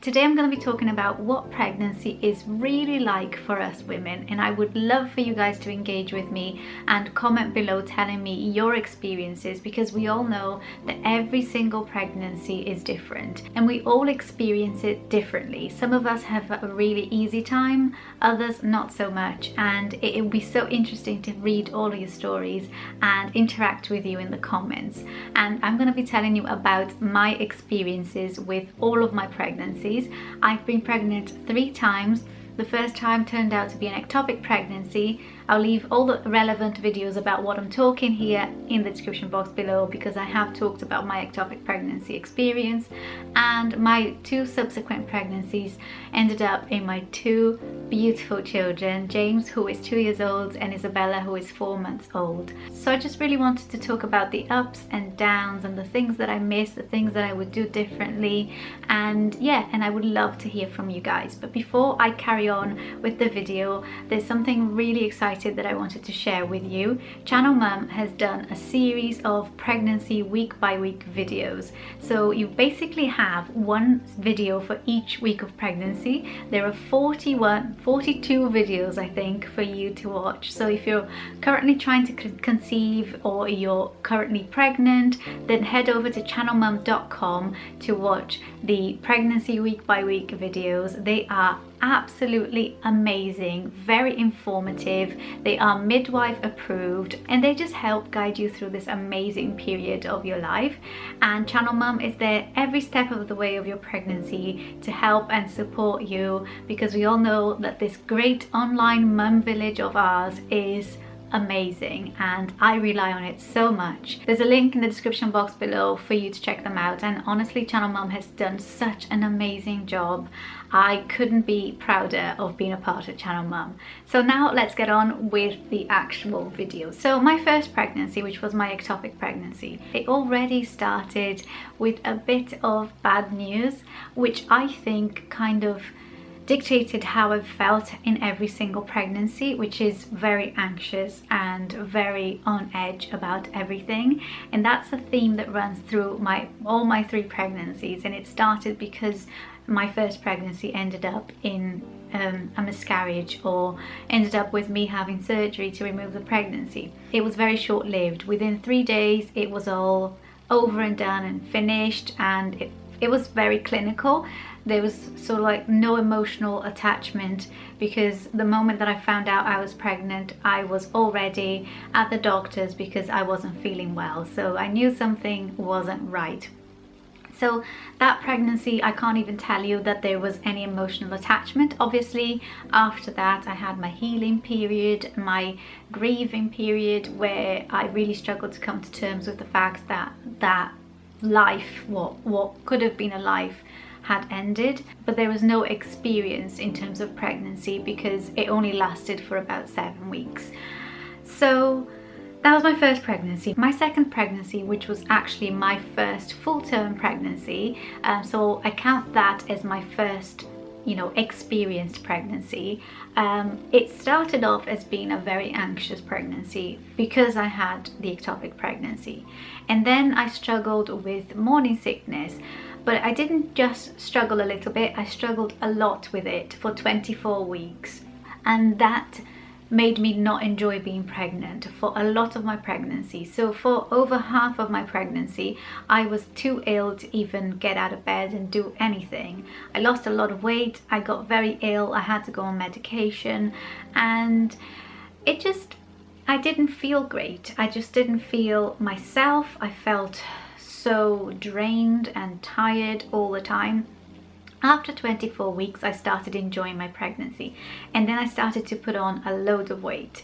Today I'm going to be talking about what pregnancy is really like for us women, and I would love for you guys to engage with me and comment below telling me your experiences, because we all know that every single pregnancy is different and we all experience it differently. Some of us have a really easy time, others not so much, and it will be so interesting to read all of your stories and interact with you in the comments. And I'm going to be telling you about my experiences with all of my pregnancies. I've been pregnant 3 times. The first time turned out to be an ectopic pregnancy. I'll leave all the relevant videos about what I'm talking here in the description box below, because I have talked about my ectopic pregnancy experience, and my 2 subsequent pregnancies ended up in my 2 beautiful children, James, who is 2 years old, and Isabella, who is 4 months old. So I just really wanted to talk about the ups and downs and the things that I missed, the things that I would do differently, and yeah, and I would love to hear from you guys. But before I carry on with the video, there's something really exciting that I wanted to share with you. Channel Mum has done a series of pregnancy week by week videos. So you basically have one video for each week of pregnancy. There are 42 videos, I think, for you to watch. So if you're currently trying to conceive or you're currently pregnant, then head over to channelmum.com to watch the pregnancy week by week videos. They are absolutely amazing, very informative. They are midwife approved, and they just help guide you through this amazing period of your life. And Channel Mum is there every step of the way of your pregnancy to help and support you, because we all know that this great online mum village of ours is amazing and I rely on it so much. There's a link in the description box below for you to check them out, and honestly, Channel Mum has done such an amazing job. I couldn't be prouder of being a part of Channel Mum. So now let's get on with the actual video. So my first pregnancy, which was my ectopic pregnancy, it already started with a bit of bad news, which I think kind of dictated how I felt in every single pregnancy, which is very anxious and very on edge about everything. And that's a theme that runs through all my 3 pregnancies. And it started because my first pregnancy ended up in a miscarriage, or ended up with me having surgery to remove the pregnancy. It was very short-lived. Within 3 days it was all over and done and finished, and it was very clinical. There was sort of like no emotional attachment, because the moment that I found out I was pregnant, I was already at the doctor's because I wasn't feeling well. So I knew something wasn't right. So that pregnancy, I can't even tell you that there was any emotional attachment. Obviously, after that, I had my healing period, my grieving period, where I really struggled to come to terms with the fact that life, what could have been a life, had ended. But there was no experience in terms of pregnancy because it only lasted for about 7 weeks. So that was my first pregnancy. My second pregnancy, which was actually my first full-term pregnancy, so I count that as my first, experienced pregnancy. It started off as being a very anxious pregnancy because I had the ectopic pregnancy, and then I struggled with morning sickness. But I didn't just struggle a little bit, I struggled a lot with it for 24 weeks. And that made me not enjoy being pregnant for a lot of my pregnancy. So for over half of my pregnancy, I was too ill to even get out of bed and do anything. I lost a lot of weight, I got very ill, I had to go on medication, and I didn't feel great. I just didn't feel myself. I felt so drained and tired all the time. After 24 weeks, I started enjoying my pregnancy, and then I started to put on a load of weight.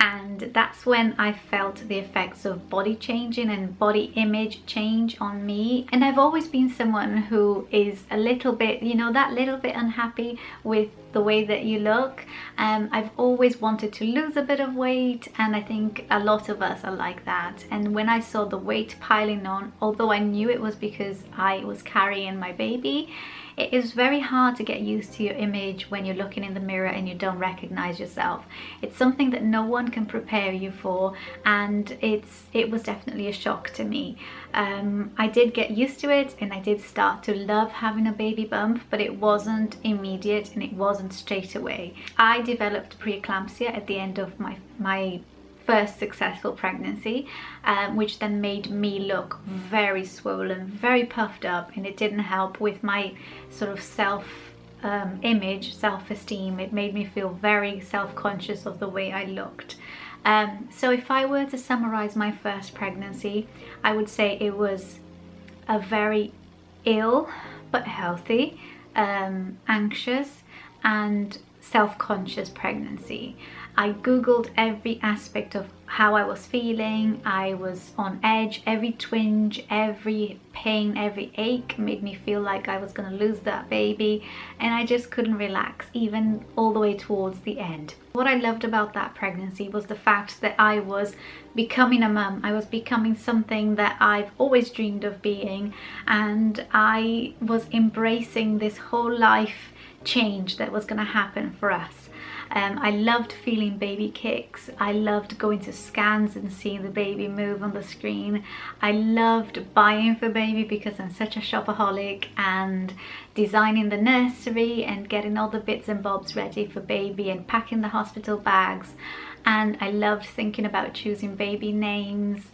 And that's when I felt the effects of body changing and body image change on me. And I've always been someone who is a little bit, that little bit unhappy with the way that you look. I've always wanted to lose a bit of weight, and I think a lot of us are like that. And when I saw the weight piling on, although I knew it was because I was carrying my baby, It is very hard to get used to your image when you're looking in the mirror and you don't recognize yourself. It's something that no one can prepare you for, and it was definitely a shock to me. I did get used to it, and I did start to love having a baby bump, but it wasn't immediate and it wasn't straight away. I developed preeclampsia at the end of my first successful pregnancy, which then made me look very swollen, very puffed up, and it didn't help with my sort of self-image, self-esteem. It made me feel very self-conscious of the way I looked. So if I were to summarize my first pregnancy, I would say it was a very ill but healthy, anxious and self-conscious pregnancy. I googled every aspect of how I was feeling. I was on edge. Every twinge, every pain, every ache made me feel like I was going to lose that baby, and I just couldn't relax, even all the way towards the end. What I loved about that pregnancy was the fact that I was becoming a mum. I was becoming something that I've always dreamed of being, and I was embracing this whole life change that was going to happen for us. I loved feeling baby kicks. I loved going to scans and seeing the baby move on the screen. I loved buying for baby because I'm such a shopaholic, and designing the nursery and getting all the bits and bobs ready for baby and packing the hospital bags. And I loved thinking about choosing baby names.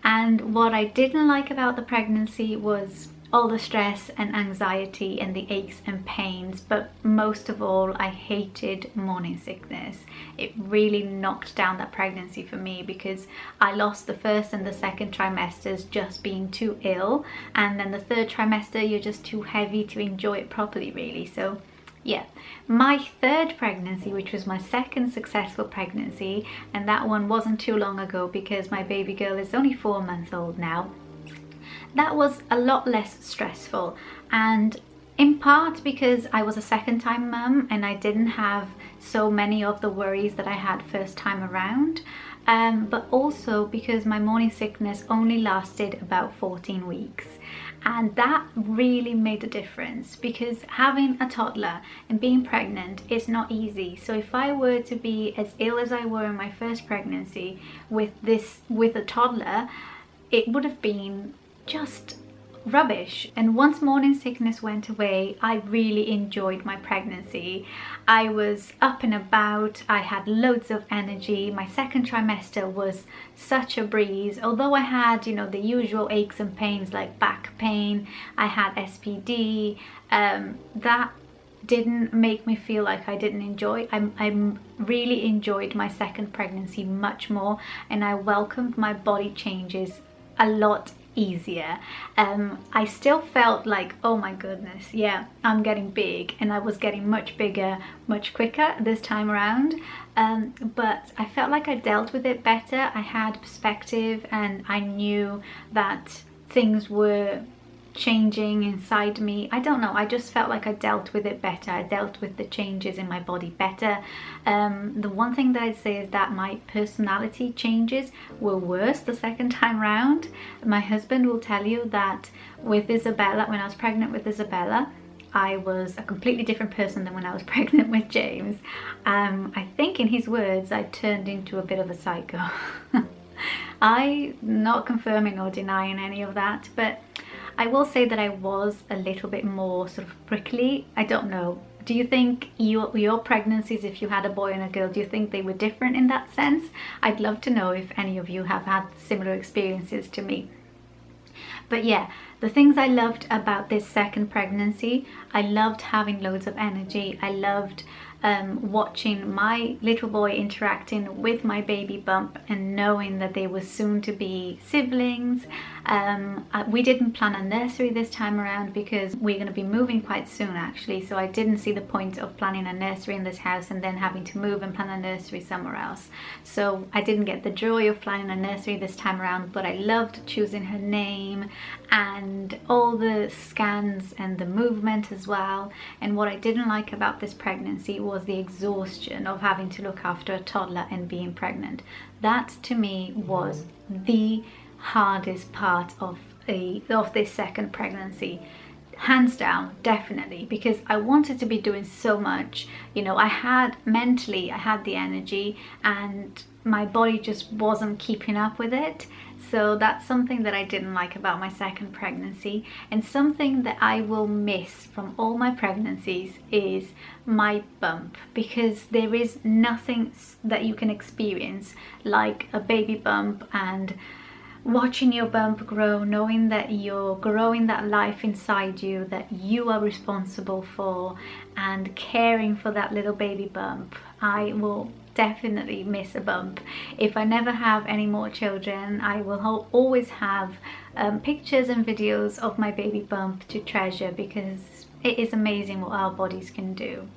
And what I didn't like about the pregnancy was all the stress and anxiety and the aches and pains, but most of all, I hated morning sickness. It really knocked down that pregnancy for me, because I lost the first and the second trimesters just being too ill, and then the third trimester you're just too heavy to enjoy it properly, really. So yeah, my third pregnancy, which was my second successful pregnancy, and that one wasn't too long ago because my baby girl is only 4 months old now. That was a lot less stressful, and in part because I was a second time mum and I didn't have so many of the worries that I had first time around, but also because my morning sickness only lasted about 14 weeks. And that really made a difference, because having a toddler and being pregnant is not easy. So if I were to be as ill as I were in my first pregnancy with a toddler, it would have been just rubbish. And once morning sickness went away, I really enjoyed my pregnancy. I was up and about, I had loads of energy. My second trimester was such a breeze. Although I had, you know, the usual aches and pains like back pain, I had SPD, that didn't make me feel like I didn't enjoy. I really enjoyed my second pregnancy much more, and I welcomed my body changes a lot easier. I still felt like, oh my goodness, yeah, I'm getting big, and I was getting much bigger much quicker this time around, but I felt like I dealt with it better. I had perspective, and I knew that things were changing inside me. I don't know, I just felt like I dealt with it better. I dealt with the changes in my body better. The one thing that I'd say is that my personality changes were worse the second time round. My husband will tell you that with Isabella, when I was pregnant with Isabella, I was a completely different person than when I was pregnant with James. I think in his words, I turned into a bit of a psycho. I'm not confirming or denying any of that, but I will say that I was a little bit more sort of prickly. I don't know. Do you think your pregnancies, if you had a boy and a girl, do you think they were different in that sense? I'd love to know if any of you have had similar experiences to me. But yeah, the things I loved about this second pregnancy, I loved having loads of energy. I loved watching my little boy interacting with my baby bump and knowing that they were soon to be siblings. We didn't plan a nursery this time around because we're going to be moving quite soon actually, so I didn't see the point of planning a nursery in this house and then having to move and plan a nursery somewhere else. So I didn't get the joy of planning a nursery this time around, but I loved choosing her name and all the scans and the movement as well. And what I didn't like about this pregnancy was the exhaustion of having to look after a toddler and being pregnant. That to me was the hardest part of this second pregnancy. hands down, definitely, because I wanted to be doing so much. You know, I had the energy, and my body just wasn't keeping up with it. So that's something that I didn't like about my second pregnancy, and something that I will miss from all my pregnancies is my bump, because there is nothing that you can experience like a baby bump, and watching your bump grow, knowing that you're growing that life inside you that you are responsible for, and caring for that little baby bump. I will definitely miss a bump. If I never have any more children, I will always have pictures and videos of my baby bump to treasure, because it is amazing what our bodies can do.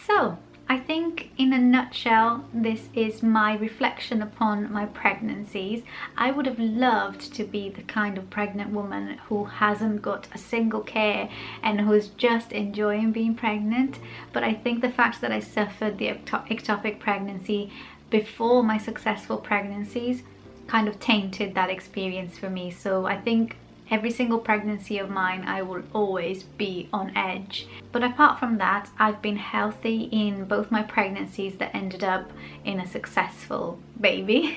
So I think in a nutshell, this is my reflection upon my pregnancies. I would have loved to be the kind of pregnant woman who hasn't got a single care and who's just enjoying being pregnant. But I think the fact that I suffered the ectopic pregnancy before my successful pregnancies kind of tainted that experience for me. So I think every single pregnancy of mine, I will always be on edge. But apart from that, I've been healthy in both my pregnancies that ended up in a successful baby.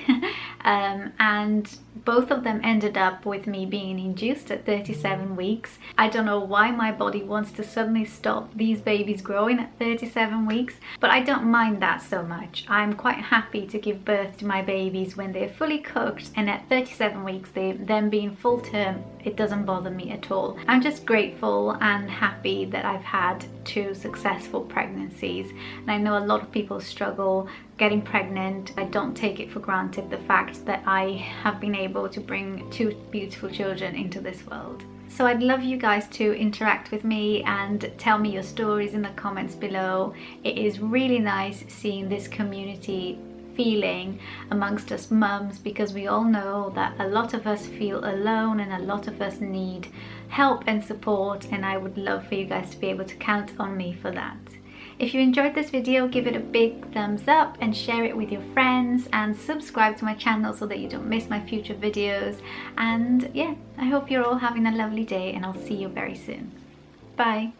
And both of them ended up with me being induced at 37 weeks. I don't know why my body wants to suddenly stop these babies growing at 37 weeks, but I don't mind that so much. I'm quite happy to give birth to my babies when they're fully cooked, and at 37 weeks, them being full term, it doesn't bother me at all. I'm just grateful and happy that I've had 2 successful pregnancies. And I know a lot of people struggle getting pregnant. I don't take it for granted, the fact that I have been able to bring 2 beautiful children into this world. So I'd love you guys to interact with me and tell me your stories in the comments below. It is really nice seeing this community feeling amongst us mums, because we all know that a lot of us feel alone and a lot of us need help and support, and I would love for you guys to be able to count on me for that. If you enjoyed this video, give it a big thumbs up and share it with your friends, and subscribe to my channel so that you don't miss my future videos. And yeah, I hope you're all having a lovely day, and I'll see you very soon. Bye.